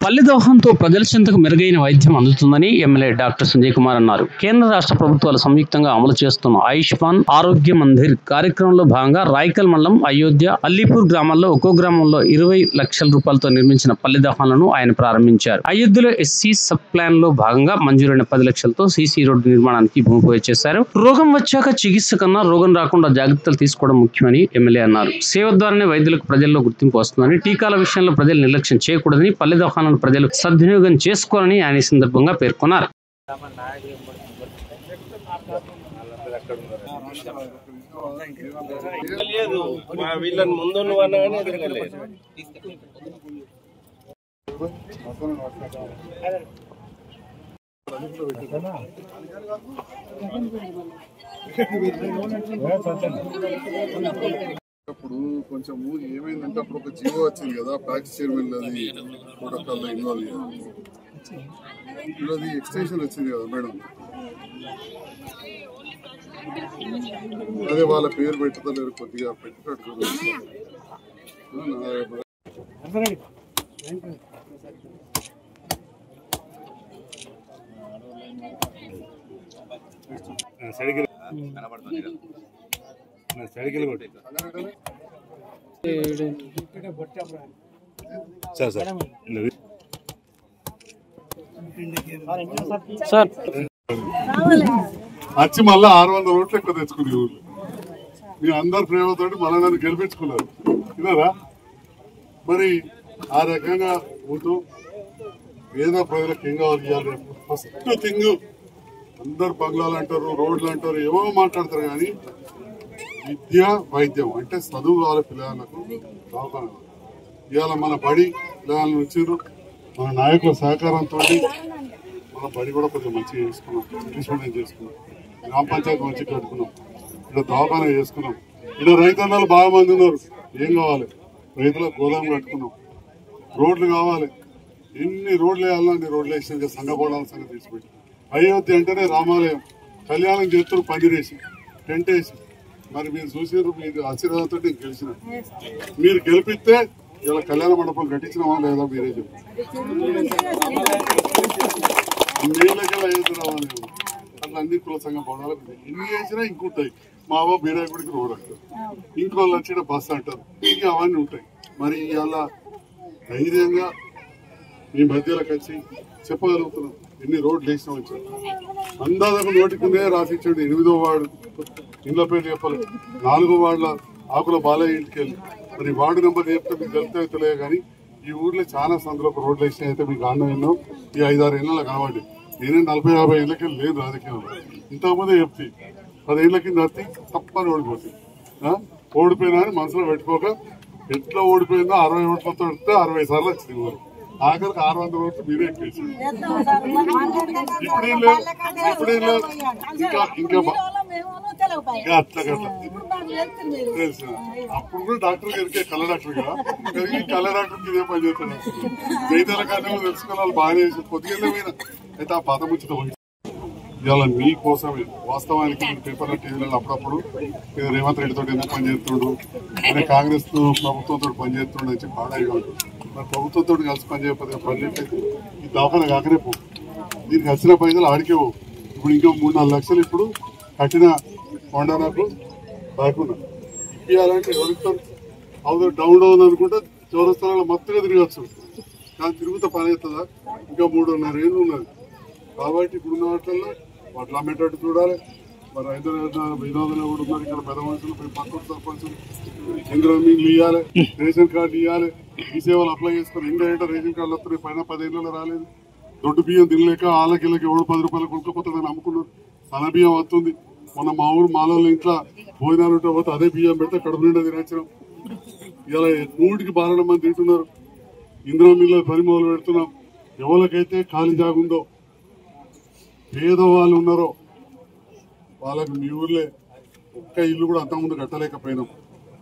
పల్లె దోహంతో ప్రజల చెంతకు మెరుగైన వైద్యం అందుతుందని ఎమ్మెల్యే డాక్టర్ సంజయ్ కుమార్ అన్నారు. కేంద్ర రాష్ట్ర ప్రభుత్వాలు సంయుక్తంగా అమలు చేస్తున్న ఆయుష్మాన్ ఆరోగ్య మందిర్ కార్యక్రమంలో భాగంగా రాయకల్ మండలం అయోధ్య అల్లీపూర్ గ్రామాల్లో ఒక్కో గ్రామంలో 20 లక్షల రూపాయలతో నిర్మించిన పల్లె దోహాలను ఆయన ప్రారంభించారు. అయోధ్యలో ఎస్సీ సబ్ ప్లాన్ లో భాగంగా మంజూరైన 10 లక్షలతో సీసీ రోడ్డు నిర్మాణానికి భూమి పూజ చేశారు. రోగం వచ్చాక చికిత్స కన్నా రోగం రాకుండా జాగ్రత్తలు తీసుకోవడం ముఖ్యమని ఎమ్మెల్యే అన్నారు. సేవ ద్వారానే వైద్యులకు ప్రజల్లో గుర్తింపు వస్తుందని, టీకాల విషయంలో ప్రజలు నిర్లక్ష్యం చేయకూడదని, పల్లె దోహాలను ప్రజలు సద్వినియోగం చేసుకోవాలని ఆయన ఈ సందర్భంగా పేర్కొన్నారు. అప్పుడు కొంచెం ఏమైందంటే అప్పుడు ఒక జీవో వచ్చింది కదా, ప్రాక్టీస్ చైర్మన్ అది ప్రోటోకాల్ ఇన్వాల్వ్ అయ్యారు. ఇప్పుడు అది ఎక్స్టెన్షన్ వచ్చింది కదా మేడం, అదే వాళ్ళ పేరు పెట్టలేరు, కొద్దిగా పెట్టేటట్టు వచ్చి మళ్ళీ 600 ఓట్లు ఎక్కువ తెచ్చుకుంది ఊళ్ళు. మీ అందరు ప్రేమతో మళ్ళీ నన్ను గెలిపించుకున్నారు విన్నారా. మరి ఆ రకంగా ఉంటూ ఏదో ప్రజలకు ఏం కావాలి, ఫస్ట్ థింగ్ అందరు బంగ్లాలు అంటారు, రోడ్లు అంటారు, ఏమో మాట్లాడతారు, కానీ విద్య వైద్యం అంటే చదువు కావాలి పిల్లలకు. ఇవాళ మన బడి పిల్లలను ఉంచారు, మన నాయకుల సహకారంతో మన బడి కూడా కొంచెం మంచిగా చేసుకున్నాం, ట్రీట్మెంట్ చేసుకున్నాం, గ్రామ పంచాయతీ మంచిగా కట్టుకున్నాం, ఇక్కడ దవాఖానా చేసుకున్నాం. ఇక్కడ రైతన్నలు బాగా మంది ఉన్నారు, ఏం కావాలి, రైతులకు గోదాం కట్టుకున్నాం, రోడ్లు కావాలి, ఎన్ని రోడ్లు వేయాలన్నా రోడ్లు వేసిన సంఘపోవడాల సంగతి తీసిపెట్టి. అయోధ్య అంటేనే రామాలయం, కళ్యాణం చేస్తారు, పందిరేసి టెంట్ వేసి. మరి మీరు చూసారు, మీకు ఆశీర్వాదంతో నేను గెలిచిన. మీరు గెలిపిస్తే ఇలా కళ్యాణ మండపం కట్టించినామా లేదా మీరే చెప్పారు. నీళ్ళకెళ్ళి అయోధ్య రావాలి, అట్లా అన్ని కుల సంఘం పడాలి. ఎన్ని చేసినా ఇంకుంటాయి. మా అవ్వ బీరాగుడికి రోడ్ అంటారు, ఇంకోళ్ళు వచ్చిన బస్సు అంటారు, ఇంకా అవన్నీ ఉంటాయి. మరి ఇలా ధైర్యంగా మీ మధ్యలోకి వచ్చి చెప్పగలుగుతున్నాం ఎన్ని రోడ్లు వేసినా వచ్చారు. అందాదకు నోటికిందే రాసిచ్చాడు. 8వ వార్డు ఇండ్ల పేరు చెప్పాలి, 4వ వార్డుల ఆకుల బాలయ్య ఇంటికి వెళ్ళి. మరి వార్డు నెంబర్ చెప్తే మీకు తెలితే తెలియదు, కానీ ఈ ఊర్లో చాలా సందులో రోడ్లు వేసినా అయితే మీకు ఆనందం విన్నాం. ఈ 5-6 ఏళ్ళలో కనబడి నేనే 40-50 ఏళ్ళకి లేదు రాజకీయంలో. ఇంతకుముందే చెప్తే 10 ఏళ్ళ కింద వస్తే తప్పని ఓడిపోతుంది. ఓడిపోయినా అని మనసులో పెట్టుకోక, ఎట్లా ఓడిపోయిందో 60 ఓట్లతో వస్తే 60 సార్లు వచ్చింది ఊరు. ఆఖరికి 600 ఓట్లు మీరే ఎక్కేసి. ఇప్పుడేం లేదు, ఇప్పుడేం లేదు, ఇంకా అట్లా తెలుసు. అప్పుడు కూడా డాక్టర్ గారికి కళ్ళ డాక్టర్ కదా, కళ్ళ డాక్టర్కి ఇదే పని చేస్తున్నాడు. రైతుల కానీ తెలుసుకోవాలి బాగానే చేసి కొద్దిగా మీద అయితే ఆ పాత ముచ్చట పోయి. ఇవాళ మీకోసమే వాస్తవానికి పేపర్ల టీవీలలో అప్పుడప్పుడు రేవంత్ రెడ్డితో ఎందుకు పనిచేస్తుండ్రు, అంటే కాంగ్రెస్ ప్రభుత్వంతో పనిచేస్తుండ్రు అని చెప్పి పాడైపోయాడు. మరి ప్రభుత్వంతో కలిసి పనిచేయకపోతే పనిచేస్తే ఈ దవాఖాన కాకనే పో, దీనికి వచ్చిన పైసలు ఆడికే పో. ఇప్పుడు ఇంకా 3-4 లక్షలు ఇప్పుడు కట్టిన కొండలకు రాకుండా ఇప్పియాలంటే ఎవరిస్తారు. అవును డౌన్ అనుకుంటే చౌరస్థానాలు మొత్తంగా తిరగచ్చు, కానీ తిరుగుతా పని అవుతుందా? ఇంకా 3.5 ఏళ్ళు ఉన్నది. కాబట్టి ఇప్పుడున్న వాటిల్లో వాటిలో అమ్మేటట్టు చూడాలి. మరి వినోదం కూడా ఉన్నారు ఇక్కడ, పెద్ద మనుషులు, పక్కన సర్పంచులు ఇంద్రమీన్లు ఇవ్వాలి, రేషన్ కార్డు ఇవ్వాలి, ఈ సేవలు అప్లై చేసుకుని. ఇండియా రేషన్ కార్డులు వస్తున్నాయి, పైన 10 ఏళ్ళలో రాలేదు. దొడ్డు బియ్యం తినలేక ఆళ్ళకిళ్ళకి 10 రూపాయలు కొనుక్కపోతుందని అమ్ముకున్నారు. సన్న బియ్యం వస్తుంది. మొన్న మా ఊరు మాలలో ఇంట్లో భోజనాలు ఉంటే పోతే అదే బియ్యం పెడితే కడుపు నిండా తినచ్చినాం. ఇలా 100కి 12 మంది తింటున్నారు. ఇంద్రమీన్ల పని మొదలు పెడుతున్నాం. ఎవరికైతే ఖాళీ జాగుందో, పేదవాళ్ళు ఉన్నారో వాళ్ళకి మీ ఊర్లే ఒక్క ఇల్లు కూడా అంతకుముందు కట్టలేకపోయినాం.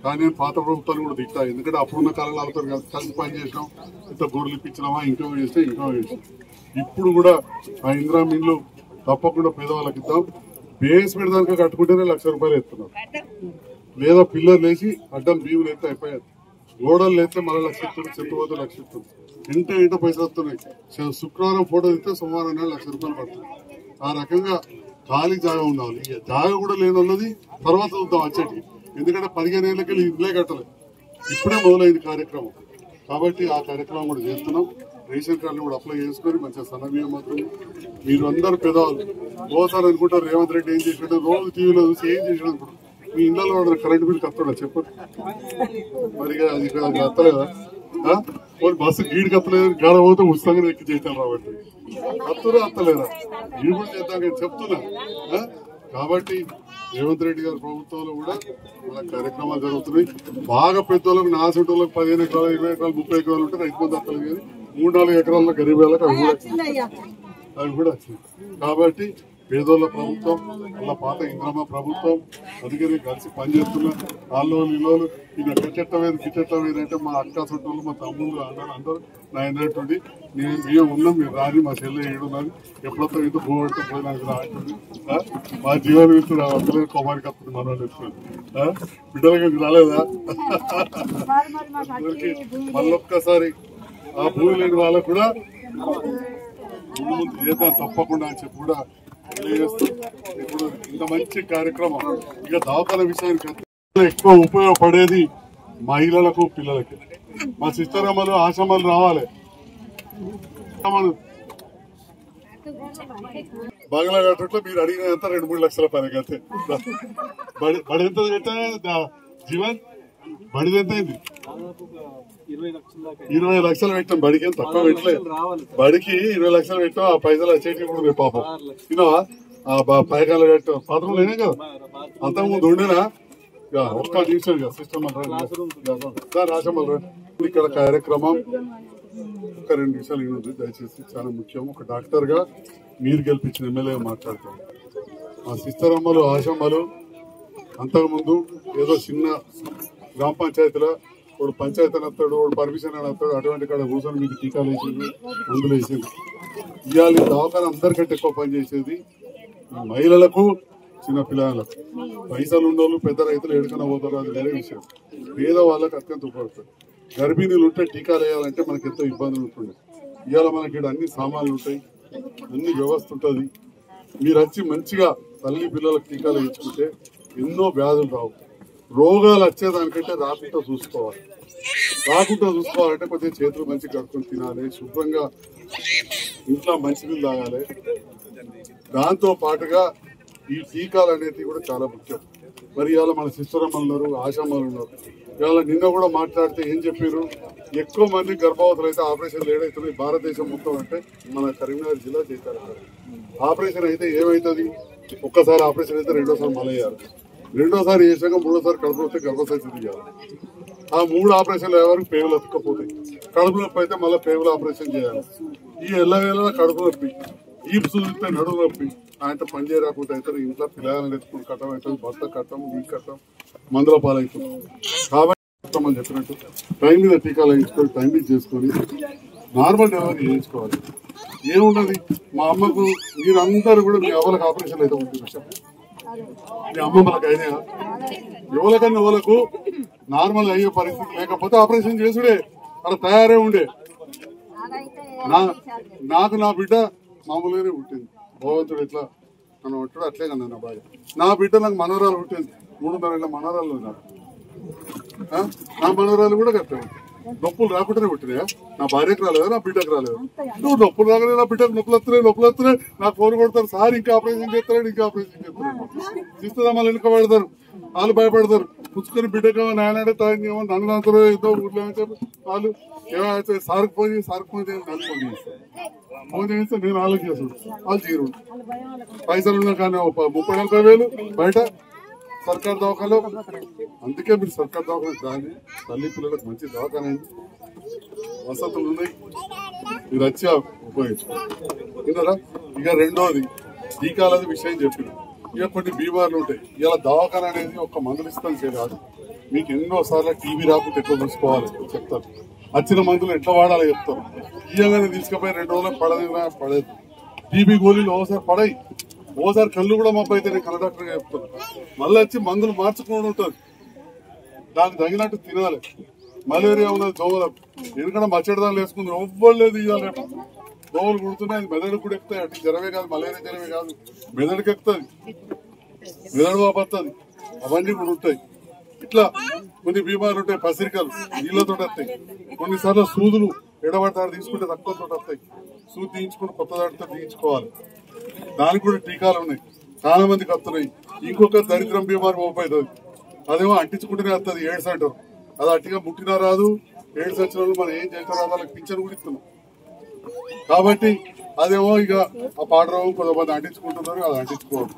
కానీ నేను పాత ప్రభుత్వాన్ని కూడా తిట్టా, ఎందుకంటే అప్పుడున్న కాలంలో వాళ్ళతో కలిసి పని చేసినాం, ఇంత గొర్రెలు ఇప్పించినామా, ఇంకో చేసినా. ఇప్పుడు కూడా ఆ ఇంద్రమీన్లు తప్పకుండా పేదవాళ్ళకి ఇద్దాం. బేస్మెంట్ దానికి కట్టుకుంటేనే 1,00,000 రూపాయలు ఎత్తున్నారు, లేదా పిల్లర్లు వేసి అడ్డం బియ్యం ఎత్తే అయిపోయారు. గోడలు లేస్తే మళ్ళీ 1,00,000 చెత్త పోతే 1,00,000. ఇంట పైసలు వస్తున్నాయి. శుక్రవారం ఫోటో ఇస్తే సోమవారం నాడు 1,00,000 రూపాయలు పడుతుంది. ఆ రకంగా ఖాళీ జాగా ఉండాలి. జాగా కూడా లేని వాళ్ళది తర్వాత చూద్దాం వచ్చేటి. ఎందుకంటే 15 ఏళ్ళకి ఇల్లే కట్టలేదు, ఇప్పుడే మొదలైంది కార్యక్రమం. కాబట్టి ఆ కార్యక్రమం కూడా చేస్తున్నాం. రేషన్ కార్డులు కూడా అప్లై చేసుకొని మంచిగా సన్నబియ్యం అవుతుంది. మీరు అందరు పెద్దవాళ్ళు ఓసారి అనుకుంటారు రేవంత్ రెడ్డి ఏం చేసినట్టు, రోజు టీవీలో చూసి ఏం చేసినప్పుడు మీ ఇళ్ళలో కరెంట్ బిల్ కట్టడా చెప్పండి. మరి అది కత్తలేదా? బస్సు గీడి కత్తలేదు, గాడ పోతే ఉచితంగా ఎక్కి చేశాను కాబట్టి కత్తురా అత్తలేదా? ఇది కూడా చేద్దాం చెప్తున్నా. కాబట్టి రేవంత్ రెడ్డి గారి ప్రభుత్వంలో కూడా మన కార్యక్రమాలు జరుగుతున్నాయి. బాగా పెద్దోళ్ళకి 4 వాళ్ళకి 15 ఎకరాలు 20 ఎకరాలు 30 ఎకరాలు ఉంటే రైతు బంధు వస్తలేదు. కానీ 3-4 ఎకరాల గరీబ్ అవి కూడా వచ్చింది. కాబట్టి పేదోళ్ళ ప్రభుత్వం అలా పాత ఇంద్రమ్మ ప్రభుత్వం అందుకని కలిసి పనిచేస్తున్నారు. వాళ్ళు ఇల్లు ఇక కిచెట్టం అంటే మా అక్క చుట్టాలు మా తమ్ముళ్ళు అందరూ నా ఎన్నటువంటి మేము ఉన్నాం, మీరు రాని మా చెల్లె ఏడున్నది ఎప్పుడొస్తా ఇంత పోగొట్టు పోయినాక రాంటుంది. మా జీవన విత్తు అందరూ కొమ్మరికి వస్తుంది మన వాళ్ళు ఎత్తుకొని బిడ్డలకి రాలేదా? మళ్ళొక్కసారి ఆ భూమి లేని వాళ్ళకు కూడా ముందు చేద్దాం తప్పకుండా అని చెప్పి కూడా తెలియజేస్తాం. ఇప్పుడు ఇంత మంచి కార్యక్రమం ఇక దవాఖాన విషయానికి ఎక్కువ ఉపయోగపడేది మహిళలకు పిల్లలకి. మా సిస్టర్ అమ్మలు ఆశ్రమాలు రావాలి. బంగ్లా కట్టట్లో మీరు అడిగినంత 2-3 లక్షల పనికి అంతే. బడి ఎంత పెట్టా జీవన్ బడిది ఎంత అయింది? 20 లక్షలు పెట్టాం. బడికి ఏం తక్కువ పెట్టలేదు. బడికి 20 లక్షలు పెట్టాం. ఆ పైసలు వచ్చేటి ఇప్పుడు పాపం తినవా పైకాలు పెట్టాం. పత్రం లేనే కదా అంతకుముందు ఉండేనా? ఒక్క నిమిషం సిస్టమ్ రాసమల్ ఇక్కడ కార్యక్రమం ఒక 2 నిమిషాలు ఇవ్వండి దయచేసి, చాలా ముఖ్యం. ఒక డాక్టర్ గా మీరు గెలిపించిన ఎమ్మెల్యే మాట్లాడతాం. మా సిస్టర్ అమ్మలు ఆశమ్మలు అంతకుముందు ఏదో చిన్న గ్రామ పంచాయతీలో వాడు పంచాయతీ అని వస్తాడు, వాడు పర్మిషన్ అని వస్తాడు, అటువంటి కాడ కూర్చొని మీకు టీకాలు వేసింది, మందులు వేసింది. ఇవాళ దవాఖాన అందరికంటే ఎక్కువ పనిచేసేది మహిళలకు, చిన్న పిల్లలకు. పైసలు ఉండోళ్ళు పెద్ద రైతులు ఎడుకన్నా పోతారు, అది వేరే విషయం. పేద వాళ్ళకి అత్యంత ఉపయోగపడుతుంది. గర్భిణీలు ఉంటే టీకాలు వేయాలంటే మనకి ఎంతో ఇబ్బందులు ఉంటుండే. ఇవాళ మనకి ఇక్కడ అన్ని సామాన్లు ఉంటాయి, అన్ని వ్యవస్థ ఉంటుంది. మీరు వచ్చి మంచిగా తల్లి పిల్లలకు టీకాలు వేయించుకుంటే ఎన్నో వ్యాధులు రావు. రోగాలు వచ్చేదానికంటే రాకుండా చూసుకోవాలంటే కొద్దిగా చేతులు మంచిగా కడుక్కొని తినాలి, శుభ్రంగా ఇంట్లో మంచినీళ్ళు తాగాలి. దాంతో పాటుగా ఈ టీకాలు అనేవి కూడా చాలా ముఖ్యం. మరి ఇవాళ మన సిస్టరమ్మలు ఉన్నారు, ఆశామ్మలు ఉన్నారు. ఇవాళ నిన్న కూడా మాట్లాడితే ఏం చెప్పారు, ఎక్కువ మంది గర్భవతులు అయితే ఆపరేషన్లు ఏడవుతున్నాయి భారతదేశం మొత్తం అంటే మన కరీంనగర్ జిల్లా చేశారు. ఆపరేషన్ అయితే ఏమవుతుంది, ఒక్కసారి ఆపరేషన్ అయితే రెండోసారి మళ్ళీ వేయాలి, రెండోసారి వేసాక మూడోసారి కడుపు వస్తే గర్భసంచి తీయాలి. ఆ 3 ఆపరేషన్లు ఎవరికి పేగులు ఎత్తుకపోతాయి. కడుపు నొప్పి అయితే మళ్ళీ పేగులు ఆపరేషన్ చేయాలి. ఈ ఎల్లవేళ కడుపు నొప్పి, ఈ చూస్తే నడుము నొప్పి, ఆయన పని చేయరాకుండా అవుతారు. ఇంట్లో పిల్లలను ఎత్తుకుని కట్టం అవుతుంది, భర్త కట్టం, ఈ కట్టం, మందుల పాలవుతుంది. కాబట్టి అని చెప్పినట్టు టైం మీద టీకాలు వేయించుకొని టైం మీద చేసుకొని నార్మల్ డెలివరీ చేయించుకోవాలి. ఏమున్నది, మా అమ్మకు మీరందరూ కూడా మీ అవ్వలకు ఆపరేషన్ అయితే ఉంటుంది విషయం. మీ అమ్మమ్మలకు అయినా ఎవరికన్నా ఎవరికి నార్మల్ అయ్యే పరిస్థితి లేకపోతే ఆపరేషన్ చేసుడే అలా తయారే ఉండే. నాకు నా బిడ్డ మామూలుగానే పుట్టింది. భగవంతుడు ఎట్లా నన్ను ఉంటాడు అట్లే కదా నా భార్య. నా బిడ్డ నాకు మనవరాలు పుట్టింది, 3.5 మనవరాలు నాకు. నా మనవరాలు కూడా కట్టాను. నొప్పులు రాకుండానే పుట్టినాయా? నా భార్యకు రాలేదా, నా బిడ్డకు రాలేదు. నువ్వు నొప్పులు రాగానే నా బిడ్డకు నొప్పులు వస్తున్నాయి నాకు ఫోన్ కొడతారు, సార్ ఇంకా ఆపరేషన్ చేస్తాడు, ఇంకా ఆపరేషన్ చేస్తాడు. తీస్తుందమ్మలు వెనుక పడతారు, వాళ్ళు భయపడతారు. పుచ్చుకొని బిడ్డకు నాయనాడే తాగేమో నన్ను అంతలో ఏదో ఊర్లో వాళ్ళు ఏమైతే సార్కి ఫోన్ చేసి నన్ను ఫోన్ చేస్తారు. ఫోన్ చేస్తే నేను ఆలోచిస్తాను, వాళ్ళు తీరు పైసలు ఉన్నా కానీ 30,000 బయట సర్కారు దవాఖానలో. అందుకే మీరు సర్కారు దవాఖానకు రాని, తల్లి పిల్లలకు మంచి దవాఖాన అయింది, వసతులు ఉన్నాయి, మీరు వచ్చి ఉపయోగించుకోరా. ఇక రెండోది టీకాలది విషయం చెప్పిన. ఇక కొన్ని బీమార్లు ఉంటాయి. ఇలా దవాఖాన అనేది ఒక మందులు ఇస్తాం కాదు, మీకు ఎన్నోసార్లు టీవీ రాకుండా ఎట్లా చూసుకోవాలి చెప్తారు, వచ్చిన మందులు ఎట్లా వాడాలో చెప్తారు. ఇయ్యగానే తీసుకుపోయి 2 రోజులకు పడేది. టీబీ గోళీలు ఓసారి పడాయి, ఓసారి కళ్ళు కూడా మబ్బు అయితే నేను కళ్ళ డాక్టర్ చెప్తాను. మళ్ళీ వచ్చి మందులు మార్చుకోవడం ఉంటుంది, దానికి తగినట్టు తినాలి. మలేరియా ఉన్నది దోమలకు. ఎందుకంటే మచ్చడిదాలు వేసుకుంది ఎవ్వలేదు ఇవ్వాలి. దోమలు కుడుతున్నాయి, మెదడు కూడా ఎక్కుతాయి. అటు జ్వరమే కాదు, మలేరియా జ్వరమే కాదు, మెదడుకి ఎక్కుతుంది, మెదడు వాపడుతుంది, అవన్నీ కూడా ఉంటాయి. ఇట్లా కొన్ని బీమార్లు ఉంటాయి, పసిరికలు నీళ్లతో వస్తాయి. కొన్నిసార్లు సూదులు ఎడబడతాడు తీసుకుంటే రక్తంతో వస్తాయి. సూది తీయించుకుని కొత్త దాటితో తీయించుకోవాలి. దానికి కూడా టీకాలు ఉన్నాయి, చాలా మందికి వస్తున్నాయి. ఇంకొక దరిద్రం బీమారు మోపవుతుంది, అదేమో అంటించుకుంటూనే వస్తుంది, ఎయిడ్స్ అంటారు. అది అట్టిగా ముట్టినా రాదు. ఎయిడ్స్ వచ్చిన వాళ్ళు మనం ఏం చేస్తారో వాళ్ళకి పింఛను కూడా ఇస్తున్నాం. కాబట్టి అదేమో ఇక ఆ పాడరావు కొంతమంది అంటించుకుంటున్నారు, అది అంటించుకోవడం.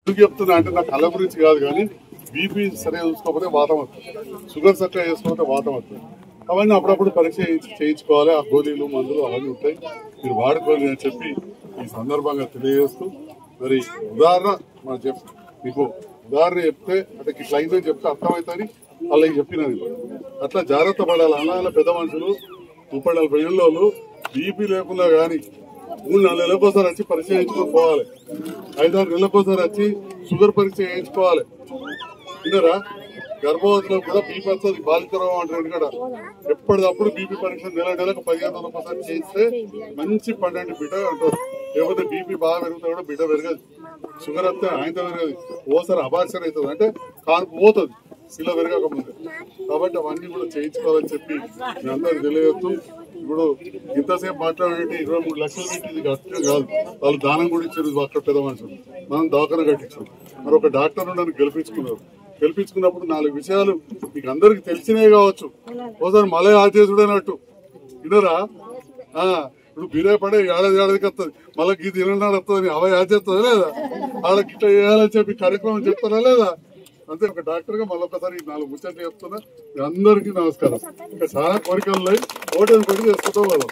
ఎందుకు చెప్తున్నా అంటే నాకు కళ్ళ గురించి కాదు, కానీ బీపీ సరిగా చూసుకోకపోతే వాతం వస్తుంది, షుగర్ చక్కగా చేసుకోకపోతే వాతం వస్తుంది. అవన్నీ అప్పుడప్పుడు పరీక్ష చేయించుకోవాలి. ఆ గోళీలు మందులు అవన్నీ ఉంటాయి, మీరు వాడుకోవాలి అని చెప్పి ఈ సందర్భంగా తెలియజేస్తూ, మరి ఉదాహరణ మనం మీకు ఉదాహరణ చెప్తే అంటే ఇట్లా అయిందని చెప్తే అర్థమవుతుంది. వాళ్ళకి చెప్పినది అట్లా జాగ్రత్త పడాలి. అలా పెద్ద మనుషులు 30-40 ఏళ్ళు బీపీ లేకుండా కానీ 3-4 నెలలకోసారి వచ్చి పరీక్ష చేయించుకొని పోవాలి. 5-6 నెలలకోసారి వచ్చి షుగర్ పరీక్ష చేయించుకోవాలి. విన్నారా? గర్భవతిలో కూడా బీపీ వస్తుంది, బాలికరం అంటారు కదా. ఎప్పటికప్పుడు బీపీ పరీక్ష నెలకు 15 రోజులకోసారి చేస్తే మంచి పండంటి బిడ్డ అంటారు. లేకపోతే బీపీ బాగా పెరుగుతా కూడా బిడ్డ పెరగదు, షుగర్ వస్తే ఆయనతో పెరగదు, ఓసారి అబార్షన్ అవుతుంది, అంటే కానుపు పోతుంది ఇలా పెరగకముందు. కాబట్టి అవన్నీ కూడా చేయించుకోవాలని చెప్పి మీ అందరికి తెలియజేస్తూ, ఇప్పుడు ఇంతసేపు మాట్లాడే 23 లక్షలు పెట్టి ఇది కట్టడం కాదు, వాళ్ళు దానం కూడా ఇచ్చారు. అక్కడ పెద్ద మనుషులు మనం దవాఖాన కట్టించాం. మరి ఒక డాక్టర్ నన్ను గెలిపించుకున్నారు. గెలిపించుకున్నప్పుడు 4 విషయాలు మీకు అందరికి తెలిసినవి కావచ్చు, ఒకసారి మళ్ళీ ఆచేసుడైనట్టు వినరా? ఇప్పుడు బిరే పడే ఏడాదికి వస్తుంది, మళ్ళీ గీ తిననాడు వస్తుంది, అవ ఆచేస్తుందా లేదా? వాళ్ళకి ఇట్లా చేయాలని చెప్పి కార్యక్రమం చెప్తారా లేదా? అంతే. ఒక డాక్టర్ గా మళ్ళొకసారి 4 ముచ్చట్లు చెప్తున్నా. అందరికీ నమస్కారం. ఇంకా చాలా కోరికలు ఉన్నాయి, ఓటమి పడి చేసుకుంటాం వాళ్ళు.